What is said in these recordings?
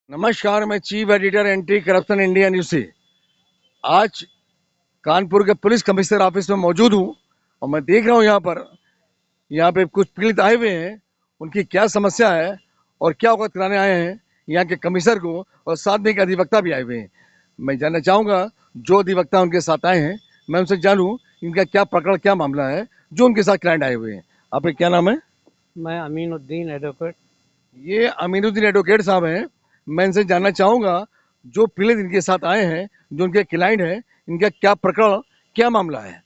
नमस्कार, मैं chief editor anti corruption India news से आज कानपुर के पुलिस कमिश्नर ऑफिस में मौजूद हूँ और मैं देख रहा हूँ यहाँ पे कुछ पीड़ित आए हुए हैं। उनकी क्या समस्या है और क्या अवगत कराने आए हैं यहाँ के कमिश्नर को, और साथ में एक अधिवक्ता भी आए हुए हैं। मैं जानना चाहूँगा जो अधिवक्ता उनके साथ आए हैं, मैं उनसे जानूँ इनका क्या प्रकरण, क्या मामला है जो उनके साथ क्लाइंट आए हुए हैं। आपका क्या नाम है? मैं अमीनुद्दीन एडवोकेट। ये अमीनुद्दीन एडवोकेट साहब हैं। मैं इनसे जानना चाहूँगा जो पीड़ित इनके साथ आए हैं, जो उनके क्लाइंट हैं, इनका क्या प्रकरण, क्या मामला है।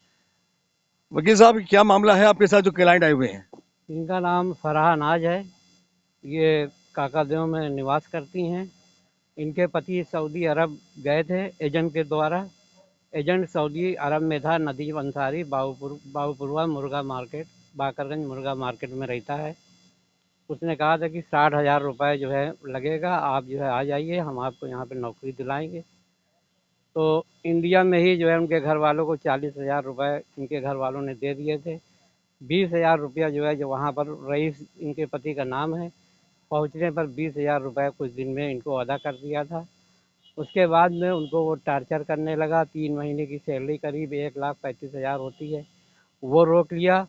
वकील साहब, क्या मामला है आपके साथ जो क्लाइंट आए हुए हैं? इनका नाम फराह नाज है। ये काकादेव में निवास करती हैं। इनके पति सऊदी अरब गए थे एजेंट के द्वारा। एजेंट सऊदी अरब में था नदीम अंसारी, बाबूपुरवा मुर्गा मार्केट, बाकरगंज मुर्गा मार्केट में रहता है। उसने कहा था कि 60,000 रुपये जो है लगेगा, आप जो है आ जाइए, हम आपको यहाँ पे नौकरी दिलाएंगे। तो इंडिया में ही जो है उनके घर वालों को 40,000 रुपये इनके घर वालों ने दे दिए थे। 20,000 रुपया जो है, जो वहाँ पर रईस इनके पति का नाम है, पहुँचने पर 20,000 रुपये कुछ दिन में इनको अदा कर दिया था। उसके बाद में उनको वो टार्चर करने लगा। 3 महीने की सैलरी करीब 1,35,000 होती है, वो रोक लिया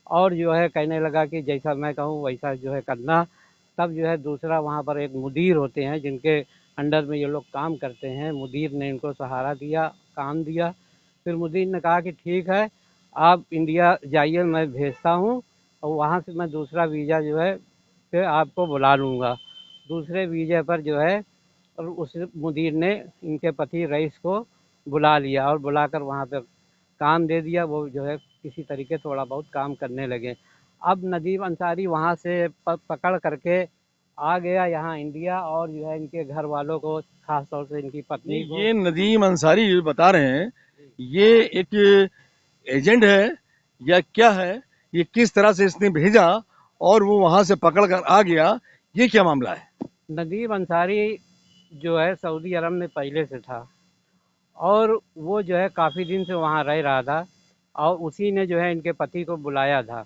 और जो है कहने लगा कि जैसा मैं कहूँ वैसा जो है करना। तब जो है दूसरा वहाँ पर एक मुदीर होते हैं जिनके अंडर में ये लोग काम करते हैं, मुदीर ने इनको सहारा दिया, काम दिया। फिर मुदीर ने कहा कि ठीक है, आप इंडिया जाइए, मैं भेजता हूँ और वहाँ से मैं दूसरा वीज़ा जो है फिर आपको बुला लूँगा। दूसरे वीज़े पर जो है, और उस मुदीर ने इनके पति रईस को बुला लिया और बुलाकर वहाँ पे काम दे दिया। वो जो है किसी तरीके थोड़ा बहुत काम करने लगे। अब नदीम अंसारी वहाँ से पकड़ करके आ गया यहाँ इंडिया, और जो है इनके घर वालों को, खास तौर से इनकी पत्नी को। ये नदीम अंसारी बता रहे हैं, ये एक एजेंट है या क्या है? ये किस तरह से इसने भेजा और वो वहां से पकड़ कर आ गया, ये क्या मामला है? नदीम अंसारी जो है सऊदी अरब में पहले से था और वो जो है काफ़ी दिन से वहाँ रह रहा था, और उसी ने जो है इनके पति को बुलाया था।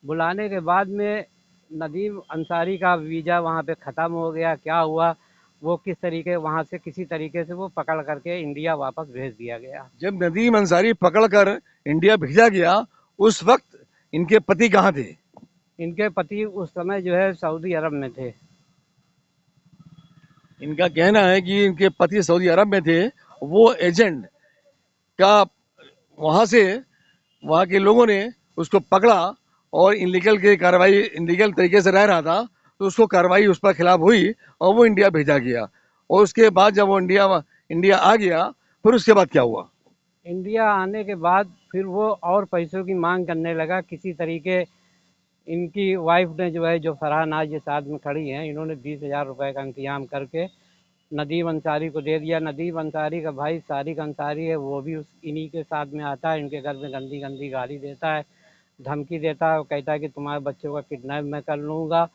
बुलाने के बाद में नदीम अंसारी का वीज़ा वहाँ पे ख़त्म हो गया। क्या हुआ, वो किस तरीके वहाँ से किसी तरीके से वो पकड़ करके इंडिया वापस भेज दिया गया। जब नदीम अंसारी पकड़ कर इंडिया भेजा गया, उस वक्त इनके पति कहाँ थे? इनके पति उस समय जो है सऊदी अरब में थे। इनका कहना है कि इनके पति सऊदी अरब में थे। वो एजेंट का वहां से, वहां के लोगों ने उसको पकड़ा और इनलीगल की कार्रवाई, इनलीगल तरीके से रह रहा था तो उसको कार्रवाई उस पर खिलाफ हुई और वो इंडिया भेजा गया। और उसके बाद जब वो इंडिया इंडिया आ गया, फिर उसके बाद क्या हुआ? इंडिया आने के बाद फिर वो और पैसों की मांग करने लगा किसी तरीके। इनकी वाइफ ने जो है, जो फरहान नाज के साथ में खड़ी हैं, इन्होंने 20,000 रुपये का इंतजाम करके नदीम अंसारी को दे दिया। नदीम अंसारी का भाई सारिक अंसारी है, वो भी उस इन्हीं के साथ में आता है। इनके घर में गंदी गंदी गाली देता है, धमकी देता है। वो कहता है कि तुम्हारे बच्चों का किडनैप मैं कर लूँगा,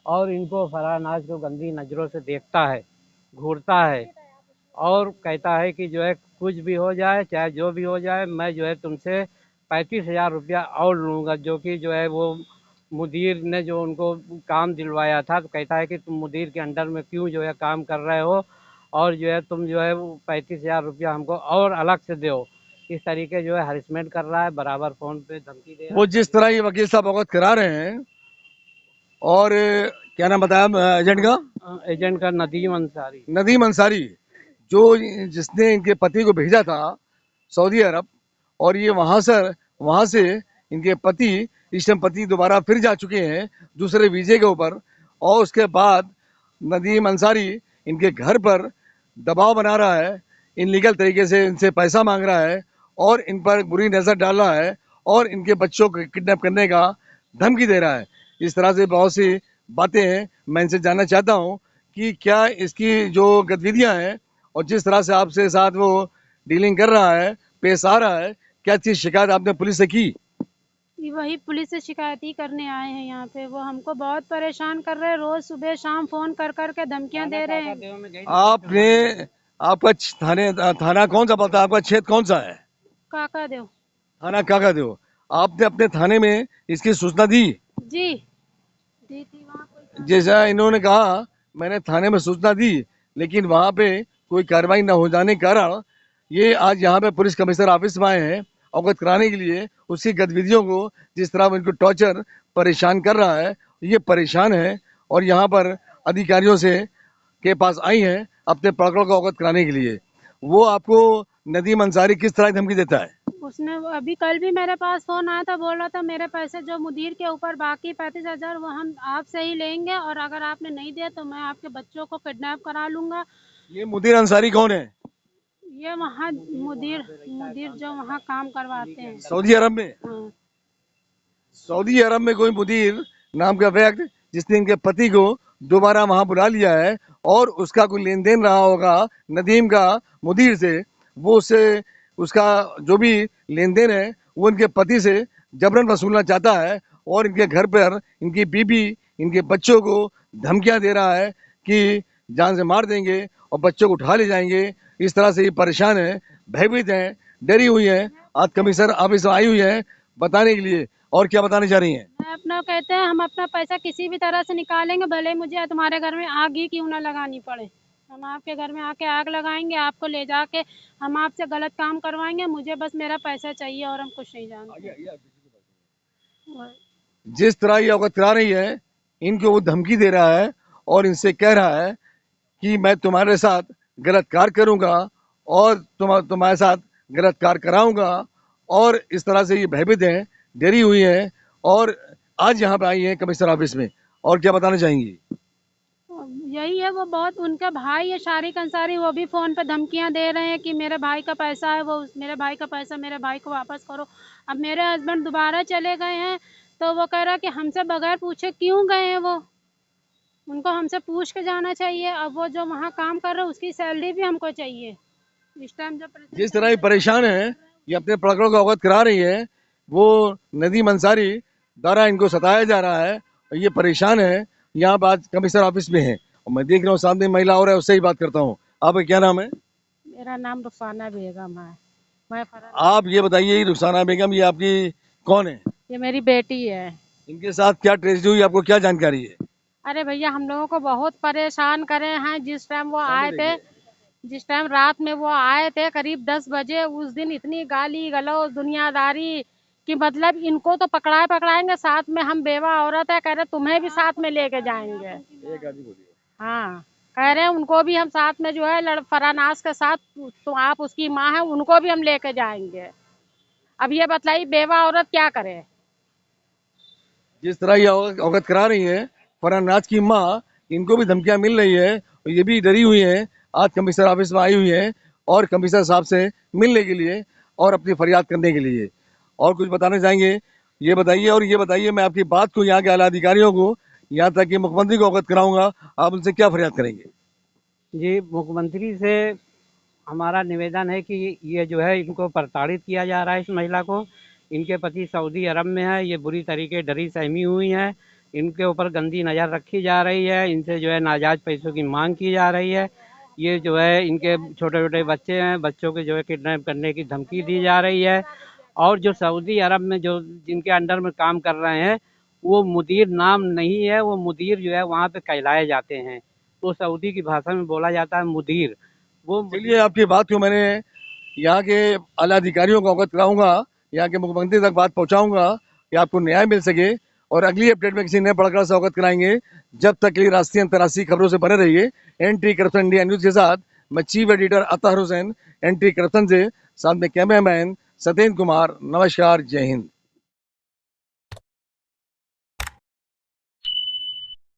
और इनको फरहान नाज को गंदी नज़रों से देखता है, घूरता है, और कहता है कि जो है कुछ भी हो जाए, चाहे जो भी हो जाए, मैं जो है तुमसे 35,000 रुपया और लूँगा। जो कि जो है वो मुदीर ने जो उनको काम दिलवाया था, तो कहता है कि तुम मुदीर के अंडर में क्यों जो है काम कर रहे हो, और जो है तुम जो है वो 35,000 रुपया हमको और अलग से दो। इस तरीके जो है हरिसमेंट कर रहा है, बराबर फ़ोन पे धमकी दे रहा वो जिस तरह ये वकील साहब अवगत करा रहे हैं, और क्या नाम बताया एजेंट का? है। एजेंट का नदीम अंसारी। नदीम अंसारी, जो जिसने इनके पति को भेजा था सऊदी अरब, और ये वहां से इनके पति, इस टाइम पति दोबारा फिर जा चुके हैं दूसरे वीजे के ऊपर। और उसके बाद नदीम अंसारी इनके घर पर दबाव बना रहा है, इनलीगल तरीके से इनसे पैसा मांग रहा है और इन पर बुरी नज़र डाल रहा है और इनके बच्चों को किडनैप करने का धमकी दे रहा है। इस तरह से बहुत सी बातें हैं। मैं इनसे जानना चाहता हूँ कि क्या इसकी जो गतिविधियां हैं और जिस तरह से आपसे साथ वो डीलिंग कर रहा है, पेश आ रहा है, क्या चीज शिकायत आपने पुलिस से की? वही पुलिस से शिकायत ही करने आए हैं यहाँ पे। वो हमको बहुत परेशान कर रहे हैं, रोज सुबह शाम फोन कर कर के धमकियां दे रहे हैं। आपने, आपका थाना कौन सा पड़ता है? आपका क्षेत्र कौन सा है? काका दो। थाना काका दो। आपने अपने थाने में इसकी सूचना दी? जी दी थी, वहाँ कोई जैसा इन्होंने कहा, मैंने थाने में सूचना दी, लेकिन वहाँ पे कोई कार्रवाई न हो जाने के कारण ये आज यहाँ पे पुलिस कमिश्नर ऑफिस में आए हैं अवगत कराने के लिए उसकी गतिविधियों को, जिस तरह वो इनको टॉर्चर परेशान कर रहा है, ये परेशान है और यहाँ पर अधिकारियों से के पास आई हैं अपने प्रकरण को अवगत कराने के लिए। वो आपको नदीम अंसारी किस तरह की धमकी देता है? उसने अभी कल भी मेरे पास फोन आया था, बोल रहा था मेरे पैसे जो मुदीर के ऊपर बाकी 35,000 वो हम आपसे ही लेंगे और अगर आपने नहीं दिया तो मैं आपके बच्चों को किडनैप करा लूंगा। ये मुदीर अंसारी कौन है? ये वहाँ मुदीर जो वहाँ काम करवाते हैं सऊदी अरब में। हाँ। सऊदी अरब में कोई मुदीर नाम का व्यक्ति जिसने इनके पति को दोबारा वहां बुला लिया है और उसका कोई लेन देन रहा होगा नदीम का मुदीर से, वो उससे उसका जो भी लेन देन है वो इनके पति से जबरन वसूलना चाहता है और इनके घर पर इनकी बीबी इनके बच्चों को धमकियां दे रहा है कि जान से मार देंगे और बच्चों को उठा ले जाएंगे। इस तरह से ये परेशान है, भयभीत है, डरी हुई है। आज कमिश्नर ऑफिस में आई हुई है बताने के लिए। और क्या बताना चाह रही हैं? अपना कहते हैं हम अपना पैसा किसी भी तरह से निकालेंगे, भले मुझे तुम्हारे घर में आग ही क्यों ना लगानी पड़े। हम आपके घर में आके आग लगाएंगे, आपको ले जाके हम आपसे गलत काम करवाएंगे। मुझे बस मेरा पैसा चाहिए और हम कुछ नहीं जानते। जिस तरह ये अवगत करा रही है, इनको वो धमकी दे रहा है और इनसे कह रहा है कि मैं तुम्हारे साथ गलत कार्य करूंगा और तुम्हारे साथ गलत कार्य कराऊंगा। और इस तरह से ये भयभीत है, डरी हुई है और आज यहाँ पे आई है कमिश्नर ऑफिस में। और क्या बताना चाहेंगी? यही है, वो बहुत उनका भाई है शारिक अंसारी, वो भी फोन पे धमकियां दे रहे हैं कि मेरे भाई का पैसा है, वो मेरे भाई का पैसा मेरे भाई को वापस करो। अब मेरे हस्बैंड दोबारा चले गए हैं तो वो कह रहा कि हमसे बगैर पूछे क्यों गए हैं, वो उनको हमसे पूछ के जाना चाहिए। अब वो जो वहाँ काम कर रहे हैं उसकी सैलरी भी हमको चाहिए। इस टाइम जिस तरह ये परेशान है, ये अपने प्रकरण को अवगत करा रही है, वो नदीम अंसारी द्वारा इनको सताया जा रहा है और ये परेशान है। यहाँ पर आज कमिश्नर ऑफिस में है और मैं देख रहा हूँ सामने महिला और है, उससे ही बात करता हूँ। आपका क्या नाम है? मेरा नाम रुखसाना बेगम है। मैं आप ये बताइए रुखसाना बेगम, ये आपकी कौन है? ये मेरी बेटी है। इनके साथ क्या ट्रेजेडी हुई, आपको क्या जानकारी है? अरे भैया हम लोगों को बहुत परेशान करे हैं। जिस टाइम वो आए थे, जिस टाइम रात में वो आए थे करीब 10 बजे, उस दिन इतनी गाली गलौज दुनियादारी कि मतलब इनको तो पकड़ाएंगे, साथ में हम बेवा औरत है, कह रहे तुम्हें भी साथ में लेके जाएंगे। हाँ, कह रहे हैं उनको भी हम साथ में जो है फरानास के साथ, तो आप उसकी माँ है, उनको भी हम लेके जाएंगे। अब ये बतलाइए बेवा औरत क्या करे। जिस तरह ये अवगत करा रही है फरानाज की माँ, इनको भी धमकियां मिल रही है और ये भी डरी हुई है। आज कमिश्नर ऑफिस में आई हुई है और कमिश्नर साहब से मिलने के लिए और अपनी फरियाद करने के लिए। और कुछ बताना चाहेंगे? ये बताइए। और ये बताइए, मैं आपकी बात को यहाँ के आला अधिकारियों को, यहाँ तक कि मुख्यमंत्री को अवगत कराऊंगा, आप उनसे क्या फरियाद करेंगे? जी, मुख्यमंत्री से हमारा निवेदन है कि ये जो है इनको प्रताड़ित किया जा रहा है, इस महिला को। इनके पति सऊदी अरब में है, ये बुरी तरीके डरी सहमी हुई हैं, इनके ऊपर गंदी नज़र रखी जा रही है, इनसे जो है नाजायज़ पैसों की मांग की जा रही है। ये जो है इनके छोटे छोटे बच्चे हैं, बच्चों के जो है किडनैप करने की धमकी दी जा रही है। और जो सऊदी अरब में जो जिनके अंडर में काम कर रहे हैं, वो मुदीर नाम नहीं है, वो मुदीर जो है वहाँ पे कहलाए जाते हैं, तो सऊदी की भाषा में बोला जाता है मुदीर। वो चलिए, आपकी बात को मैंने यहाँ के आला अधिकारियों को अवगत कराऊंगा, यहाँ के मुख्यमंत्री तक बात पहुँचाऊंगा कि आपको न्याय मिल सके। और अगली अपडेट में किसी नए प्रकरण से अवगत कराएंगे। जब तक के लिए राष्ट्रीय अंतर्राष्ट्रीय खबरों से बने रहिए एंटी करप्शन इंडिया न्यूज के साथ। मैं chief editor Athar Hussain, anti corruption से, साथ में कैमरामैन सत्येंद्र कुमार। नमस्कार, जय हिंद।